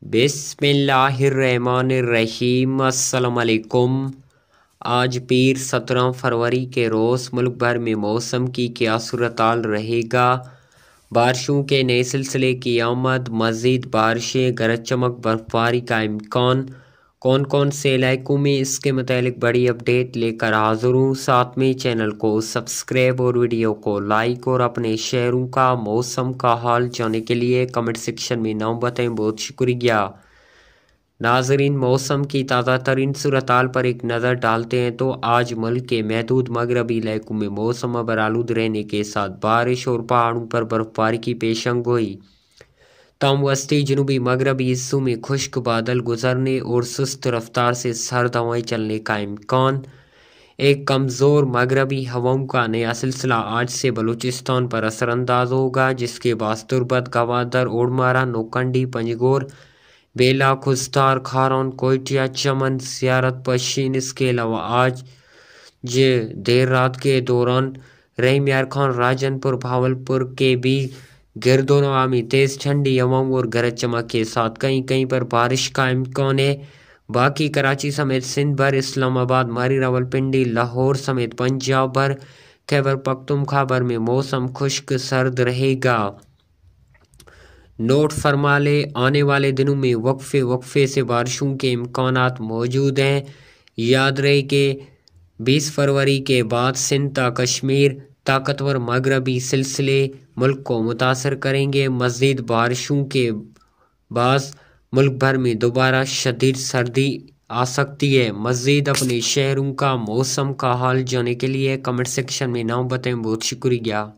बिस्मिल्लाहिर्रहमानिर्रहीम। अस्सलाम वालेकुम। आज पीर 17 फरवरी के रोज़ मुल्क भर में मौसम की क्या सूरत-हाल रहेगा। बारिशों के नए सिलसिले की आमद, मज़ीद बारिशें, गरज चमक, बर्फबारी का इम्कान, कौन कौन से इलाकों में, इसके मुतालिक बड़ी अपडेट लेकर हाज़िर हूँ। साथ में चैनल को सब्सक्राइब और वीडियो को लाइक और अपने शहरों का मौसम का हाल जानने के लिए कमेंट सेक्शन में नाम बताएं। बहुत शुक्रिया। नाजरीन, मौसम की ताज़ा तरीन सूरत हाल पर एक नज़र डालते हैं तो आज मुल्क के महदूद मगरबी इलाकों में मौसम अबरालूद रहने के साथ बारिश और पहाड़ों पर बर्फबारी की पेशंग गोई। तमाम वस्ती जनूबी मगरबी हिस्सों में खुश्क बादल गुजरने और सुस्त रफ्तार से सर्द हवाएं चलने का इम्कान। एक कमज़ोर मगरबी हवाओं का नया सिलसिला आज से बलूचिस्तान पर असरअंदाज होगा, जिसके बाद तुर्बत, गवादर, ओडमारा, नोकंडी, पंजगोर, बेला, खुस्तार, खारौन, कोयटिया, चमन, ज़ियारत, पश्चिन। इसके अलावा आज देर रात के दौरान रहीम यार खान, राजनपुर, भावलपुर के भी गिरदोनवा में तेज़ ठंडी हवाओं और गरज चमक के साथ कहीं कहीं पर बारिश का इम्कान है। बाकी कराची समेत सिंध भर, इस्लामाबाद, मारी, रावलपिंडी, लाहौर समेत पंजाब भर, खैबर पख्तूनख्वा भर में मौसम खुश्क सर्द रहेगा। नोट फरमा ले, आने वाले दिनों में वक्फे वक्फे से बारिशों के इम्कानात मौजूद हैं। याद रहे कि 20 फरवरी के बाद सिंध ता कश्मीर ताकतवर मगरबी सिलसिले मुल्क को मुतासर करेंगे। मज़ीद बारिशों के बाद मुल्क भर में दोबारा शदीद सर्दी आ सकती है। मज़ीद अपने शहरों का मौसम का हाल जानने के लिए कमेंट सेक्शन में नाम बताएं। बहुत शुक्रिया।